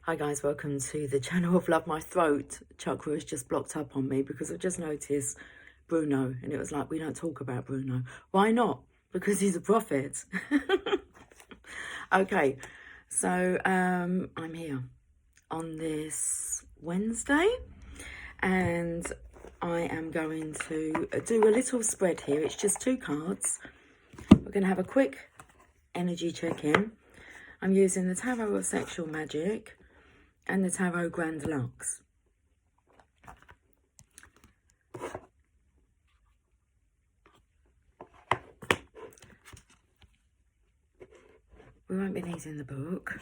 Hi guys, welcome to the channel of Love. My throat chakra has just blocked up on me because I've just noticed Bruno, and it was like, we don't talk about Bruno. Why not? Because he's a prophet. Okay, so I'm here on this Wednesday and I am going to do a little spread here. It's just 2 cards. We're going to have a quick energy check-in. I'm using the Tarot of Sexual Magic and the Tarot Grand Lux. We won't be needing the book.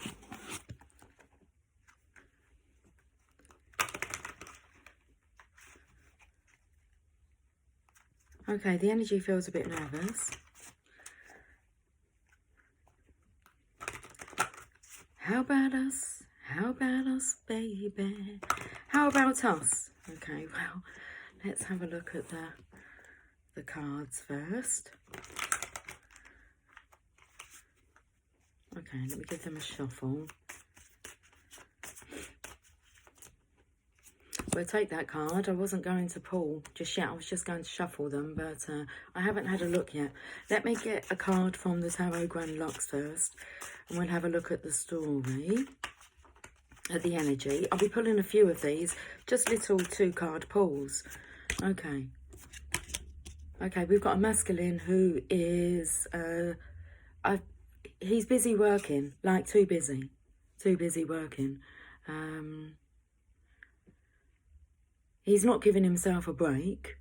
Okay, the energy feels a bit nervous. How about us? How about us, baby? How about us? Okay, well, let's have a look at the cards first. Okay, let me give them a shuffle. We'll take that card. I wasn't going to pull just yet. I was just going to shuffle them, but I haven't had a look yet. Let me get a card from the Tarot Grand Lux first, and we'll have a look at the story, at the energy. I'll be pulling a few of these, just little 2-card pulls. Okay. Okay, we've got a masculine who is, he's busy working, like too busy working. He's not giving himself a break.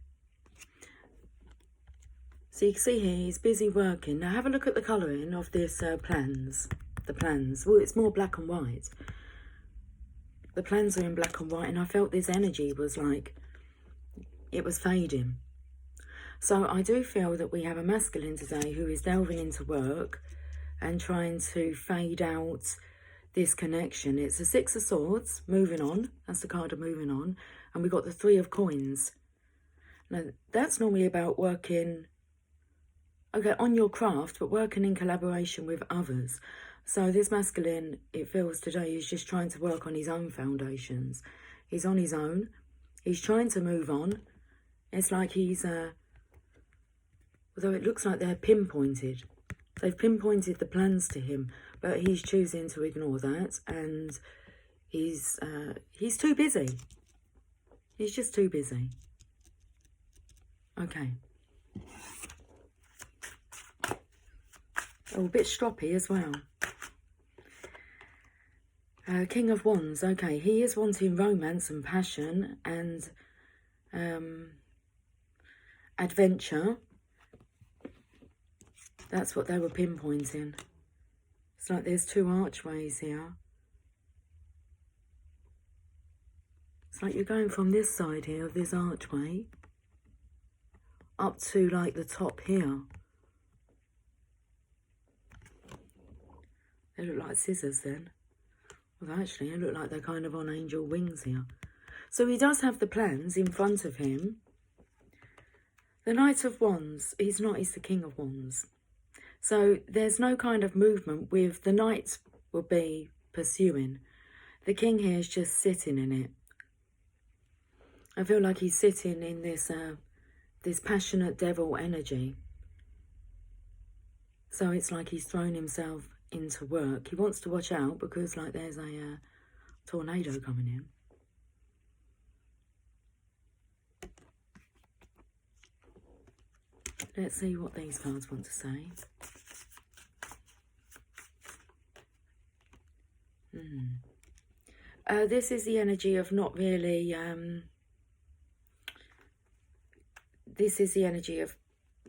So you can see here, he's busy working. Now have a look at the colouring of this plans. The plans. Well, it's more black and white. The plans are in black and white, and I felt this energy was like, it was fading. So I do feel that we have a masculine today who is delving into work and trying to fade out this connection. It's a 6 of Swords, moving on. That's the card of moving on. And we've got the 3 of Coins. Now, that's normally about working, okay, on your craft, but working in collaboration with others. So this masculine, it feels today, is just trying to work on his own foundations. He's on his own. He's trying to move on. It's like he's, although it looks like they're pinpointed. They've pinpointed the plans to him, but he's choosing to ignore that, and he's too busy. He's just too busy. Okay. Oh, a bit stroppy as well. King of Wands. Okay, he is wanting romance and passion and adventure. That's what they were pinpointing. It's like there's 2 archways here. It's like you're going from this side here of this archway up to like the top here. They look like scissors then. Well, actually, they look like they're kind of on angel wings here. So he does have the plans in front of him. The Knight of Wands, he's the King of Wands. So there's no kind of movement with the Knight will be pursuing. The King here is just sitting in it. I feel like he's sitting in this this passionate devil energy. So it's like he's thrown himself into work. He wants to watch out because like there's a tornado coming in. Let's see what these cards want to say. This is the energy of not really... this is the energy of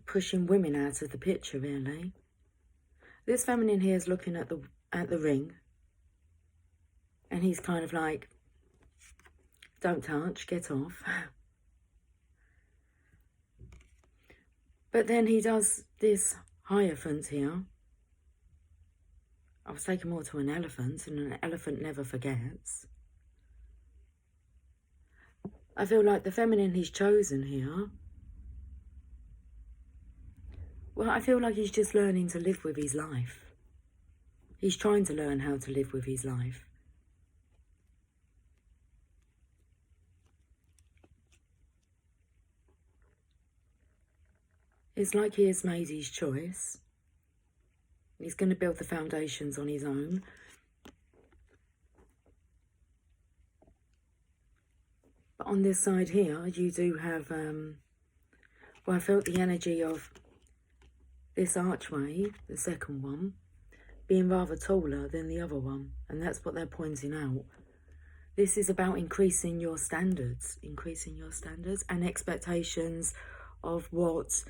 pushing women out of the picture, really. This feminine here is looking at the ring. And he's kind of like, don't touch, get off. But then he does this Hierophant here. I was taken more to an elephant, and an elephant never forgets. I feel like the feminine he's chosen here, well, I feel like he's just learning to live with his life. He's trying to learn how to live with his life. It's like he has made his choice. He's going to build the foundations on his own. But on this side here, you do have, well, I felt the energy of this archway, the second one, being rather taller than the other one. And that's what they're pointing out. This is about increasing your standards and expectations of what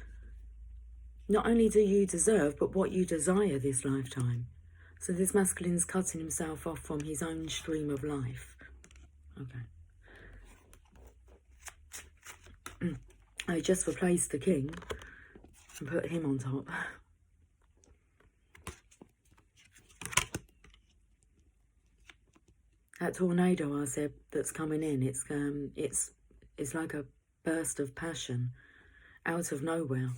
not only do you deserve, but what you desire this lifetime. So this masculine's cutting himself off from his own stream of life. Okay. I just replaced the king and put him on top. That tornado I said that's coming in, it's like a burst of passion out of nowhere.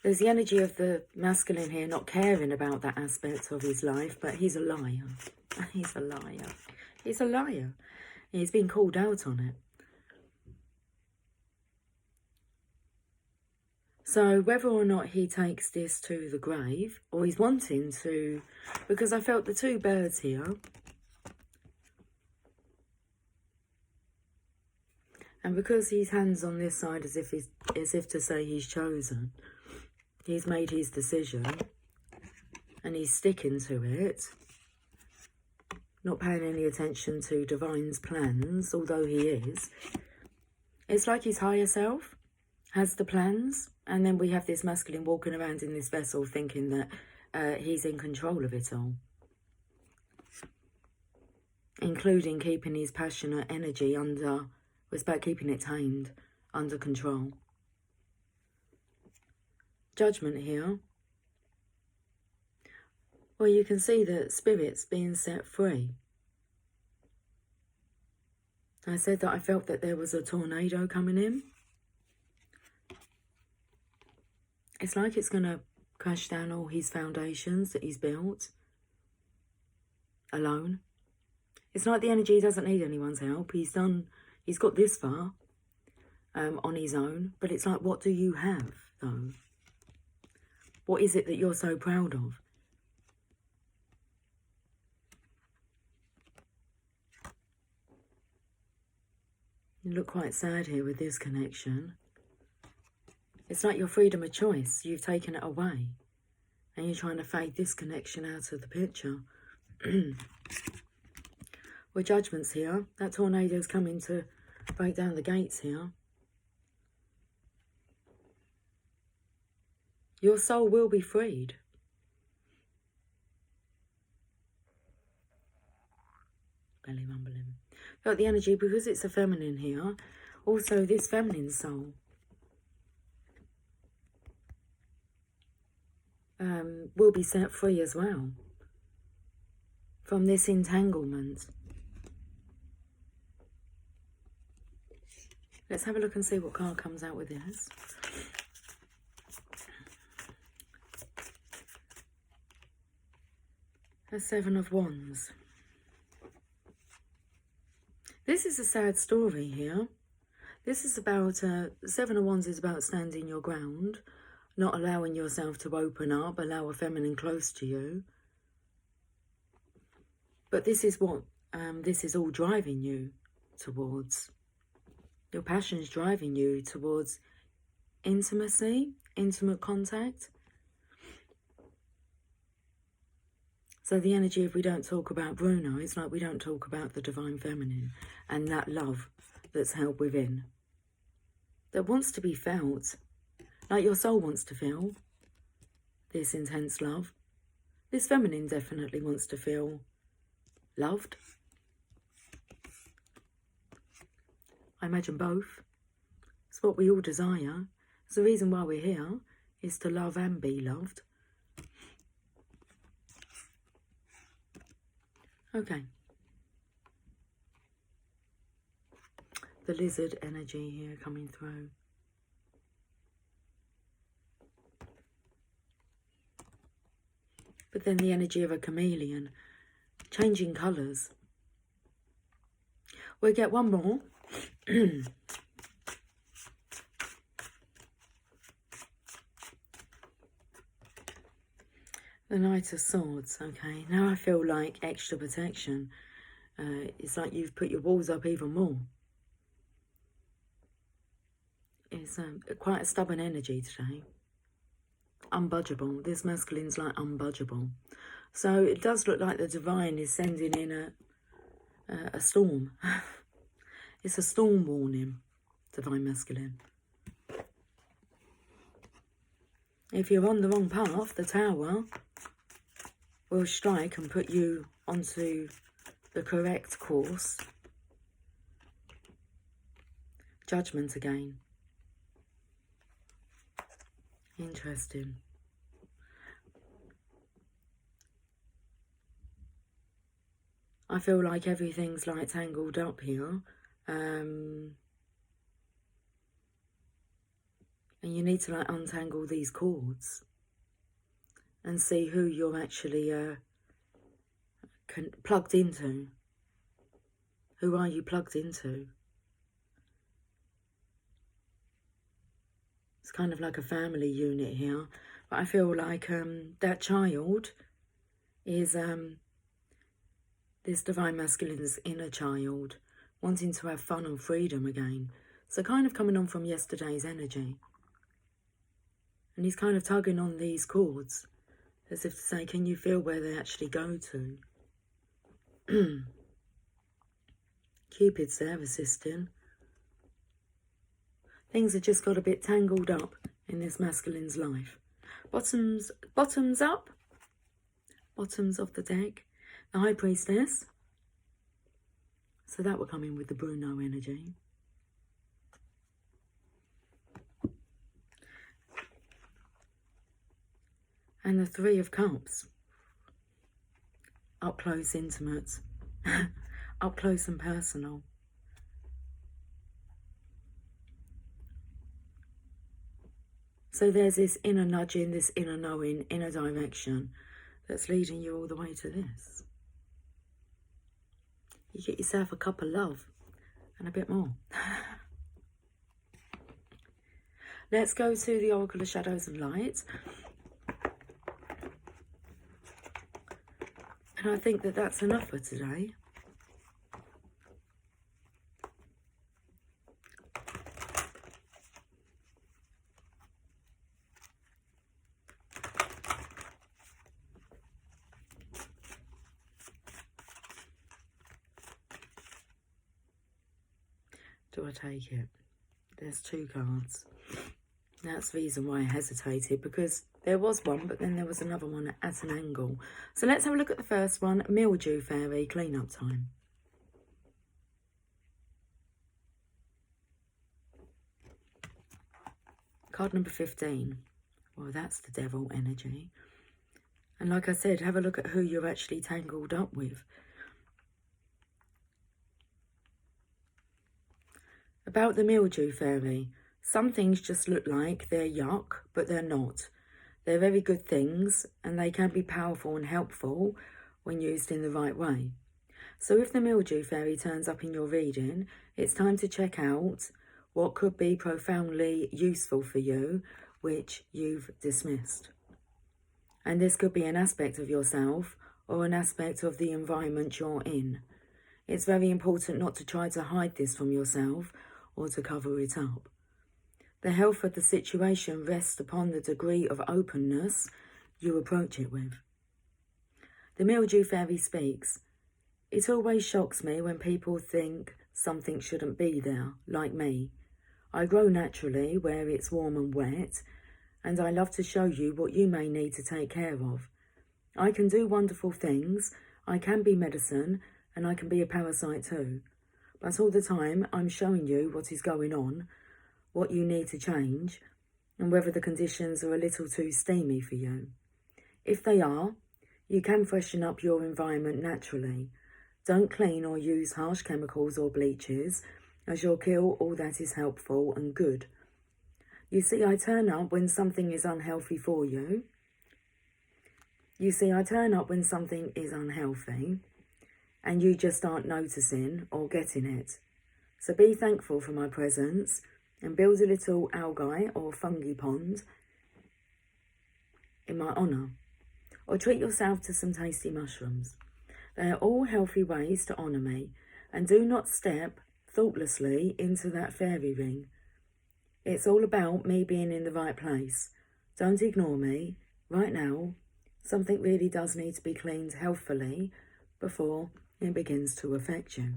There's the energy of the masculine here not caring about that aspect of his life, but he's a liar. He's a liar. He's a liar. He's been called out on it. So whether or not he takes this to the grave, or he's wanting to, because I felt the two birds here. And because his hand's on this side as if to say he's chosen, he's made his decision and he's sticking to it, not paying any attention to Divine's plans, although he is. It's like his higher self has the plans, and then we have this masculine walking around in this vessel thinking that he's in control of it all, including keeping his passionate energy under, it's about keeping it tamed, under control. Judgment here. Well, you can see that spirit's being set free. I said that I felt that there was a tornado coming in. It's like it's going to crash down all his foundations that he's built alone. It's like the energy doesn't need anyone's help. He's got this far on his own. But it's like, what do you have, though? What is it that you're so proud of? You look quite sad here with this connection. It's like your freedom of choice. You've taken it away. And you're trying to fade this connection out of the picture. Well, Judgment's here. That tornado's coming to break down the gates here. Your soul will be freed. Belly rumbling. Felt the energy because it's a feminine here. Also, this feminine soul will be set free as well from this entanglement. Let's have a look and see what card comes out with this. The Seven of Wands. This is a sad story here. This is about, the Seven of Wands is about standing your ground, not allowing yourself to open up, allow a feminine close to you. But this is what this is all driving you towards. Your passion's driving you towards intimacy, intimate contact. So the energy, if we don't talk about Bruno, it's like we don't talk about the divine feminine and that love that's held within, that wants to be felt, like your soul wants to feel this intense love. This feminine definitely wants to feel loved. I imagine both. It's what we all desire. It's the reason why we're here, is to love and be loved. Okay. The lizard energy here coming through. But then the energy of a chameleon, changing colours. We'll get one more. The Knight of Swords. Okay, now I feel like extra protection. It's like you've put your walls up even more. It's quite a stubborn energy today. Unbudgeable. This masculine's like unbudgeable. So it does look like the divine is sending in a storm. It's a storm warning, divine masculine. If you're on the wrong path, the Tower will strike and put you onto the correct course. Judgment again. Interesting. I feel like everything's like tangled up here. And you need to like untangle these cords and see who you're actually plugged into. Who are you plugged into? It's kind of like a family unit here. But I feel like that child is this divine masculine's inner child, wanting to have fun and freedom again. So kind of coming on from yesterday's energy. And he's kind of tugging on these cords, as if to say, can you feel where they actually go to? Cupid's there assisting. Things have just got a bit tangled up in this masculine's life. Bottoms up. Bottoms of the deck. The High Priestess. So that will come in with the Bruno energy. And the Three of Cups. Up close, intimate. Up close and personal. So there's this inner nudging, this inner knowing, inner direction that's leading you all the way to this. You get yourself a cup of love and a bit more. Let's go to the Oracle of Shadows and Light. And I think that that's enough for today. Do I take it? There's 2 cards. That's the reason why I hesitated, because there was one, but then there was another one at an angle. So let's have a look at the first one. Mildew Fairy, clean-up time. Card number 15. Well, that's the devil energy. And like I said, have a look at who you're actually tangled up with. About the Mildew Fairy, some things just look like they're yuck, but they're not. They're very good things, and they can be powerful and helpful when used in the right way. So if the Mildew Fairy turns up in your reading, it's time to check out what could be profoundly useful for you, which you've dismissed. And this could be an aspect of yourself or an aspect of the environment you're in. It's very important not to try to hide this from yourself or to cover it up. The health of the situation rests upon the degree of openness you approach it with. The Mildew Fairy speaks. It always shocks me when people think something shouldn't be there, like me. I grow naturally where it's warm and wet, and I love to show you what you may need to take care of. I can do wonderful things, I can be medicine, and I can be a parasite too. But all the time, I'm showing you what is going on, what you need to change, and whether the conditions are a little too steamy for you. If they are, you can freshen up your environment naturally. Don't clean or use harsh chemicals or bleaches, as you'll kill all that is helpful and good. You see, I turn up when something is unhealthy for you. You see, I turn up when something is unhealthy. and you just aren't noticing or getting it. So be thankful for my presence and build a little algae or fungi pond in my honour. Or treat yourself to some tasty mushrooms. They are all healthy ways to honour me, and do not step thoughtlessly into that fairy ring. It's all about me being in the right place. Don't ignore me. Right now, something really does need to be cleaned healthfully before it begins to affect you.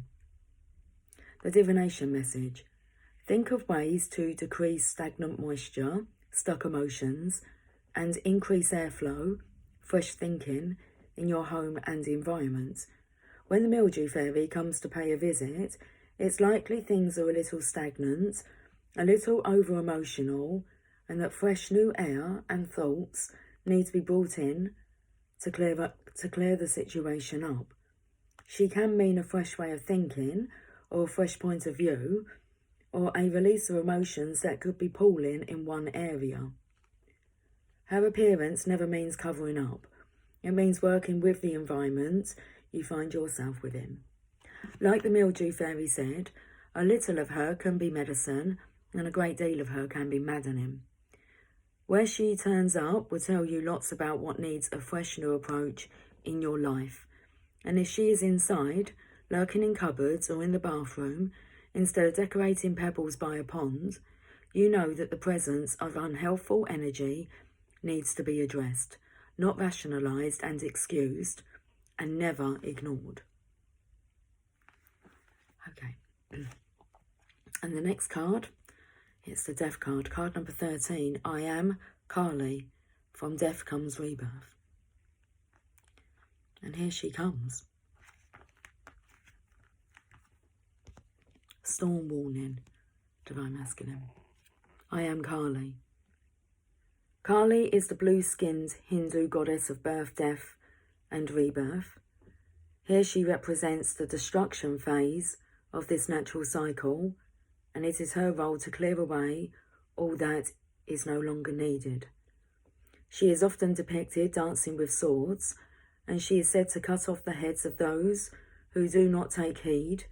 The Divination Message. Think of ways to decrease stagnant moisture, stuck emotions, and increase airflow, fresh thinking in your home and environment. When the mildew fairy comes to pay a visit, it's likely things are a little stagnant, a little over-emotional, and that fresh new air and thoughts need to be brought in to clear the situation up. She can mean a fresh way of thinking, or a fresh point of view, or a release of emotions that could be pooling in one area. Her appearance never means covering up. It means working with the environment you find yourself within. Like the mildew fairy said, a little of her can be medicine, and a great deal of her can be maddening. Where she turns up will tell you lots about what needs a fresh new approach in your life. And if she is inside, lurking in cupboards or in the bathroom, instead of decorating pebbles by a pond, you know that the presence of unhelpful energy needs to be addressed, not rationalised and excused, and never ignored. Okay. And the next card, it's the Death card, card number 13. I am Kali. From death comes rebirth. And here she comes. Storm warning, Divine Masculine. I am Kali. Kali is the blue-skinned Hindu goddess of birth, death, and rebirth. Here she represents the destruction phase of this natural cycle, and it is her role to clear away all that is no longer needed. She is often depicted dancing with swords, and she is said to cut off the heads of those who do not take heed,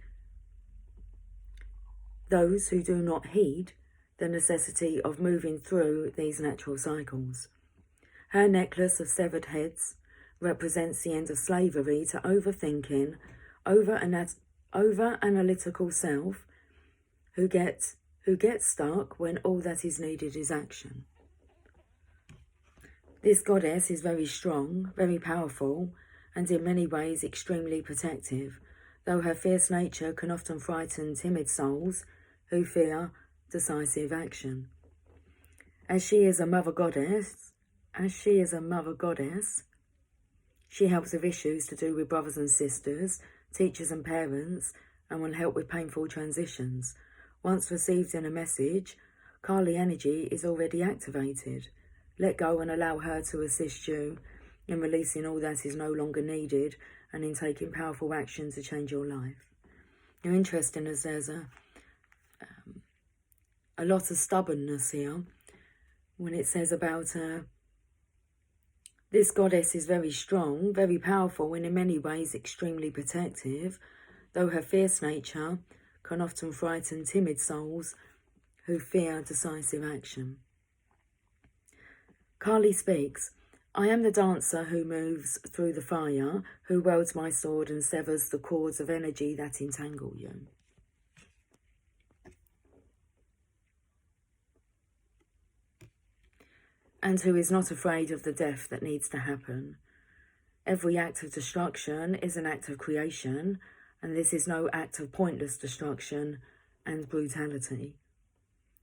those who do not heed the necessity of moving through these natural cycles. Her necklace of severed heads represents the end of slavery to overthinking, over-analytical self who gets stuck when all that is needed is action. This goddess is very strong, very powerful, and in many ways extremely protective, though her fierce nature can often frighten timid souls who fear decisive action. As she is a mother goddess, she helps with issues to do with brothers and sisters, teachers and parents, and will help with painful transitions. Once received in a message, Kali energy is already activated. Let go and allow her to assist you in releasing all that is no longer needed and in taking powerful action to change your life. Now, interesting as there's a lot of stubbornness here when it says about this goddess is very strong, very powerful, and in many ways extremely protective, though her fierce nature can often frighten timid souls who fear decisive action. Kali speaks, I am the dancer who moves through the fire, who wields my sword and severs the cords of energy that entangle you. And who is not afraid of the death that needs to happen. Every act of destruction is an act of creation, and this is no act of pointless destruction and brutality.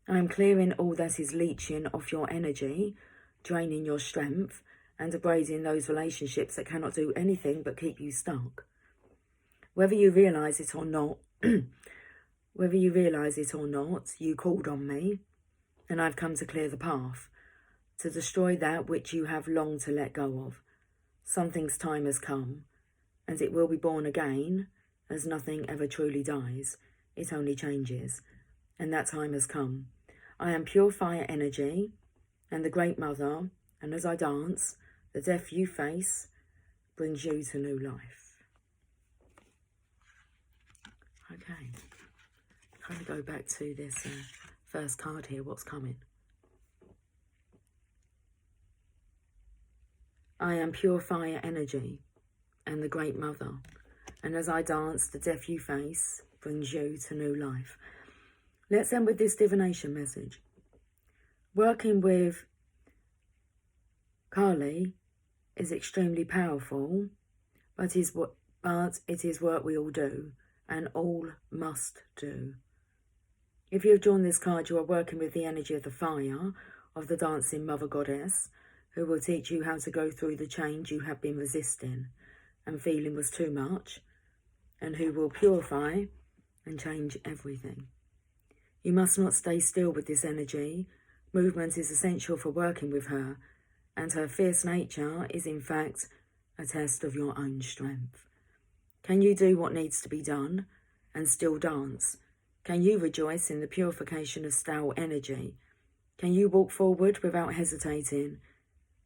I am clearing all that is leeching off your energy, draining your strength, and abrading those relationships that cannot do anything but keep you stuck. Whether you realise it or not, you called on me, and I've come to clear the path, to destroy that which you have longed to let go of. Something's time has come, and it will be born again, as nothing ever truly dies. It only changes, and that time has come. I am pure fire energy, and the Great Mother, and as I dance, the death you face brings you to new life. Okay. Kind of go back to this first card here. What's coming? I am pure fire energy and the Great Mother. And as I dance, the death you face brings you to new life. Let's end with this divination message. Working with Kali is extremely powerful, but it is what we all do and all must do. If you have drawn this card, you are working with the energy of the fire of the dancing Mother Goddess, who will teach you how to go through the change you have been resisting and feeling was too much, and who will purify and change everything. You must not stay still with this energy. Movement is essential for working with her, and her fierce nature is in fact a test of your own strength. Can you do what needs to be done and still dance? Can you rejoice in the purification of stale energy? Can you walk forward without hesitating?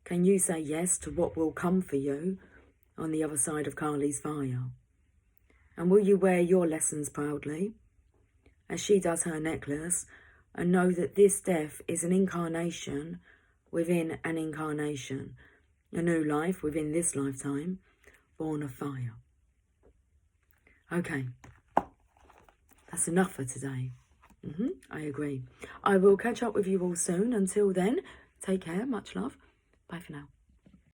Can you say yes to what will come for you on the other side of Kali's fire? And will you wear your lessons proudly, as she does her necklace, and know that this death is an incarnation within an incarnation, a new life within this lifetime, born of fire? Okay, that's enough for today. I agree. I will catch up with you all soon. Until then, take care. Much love. Bye for now.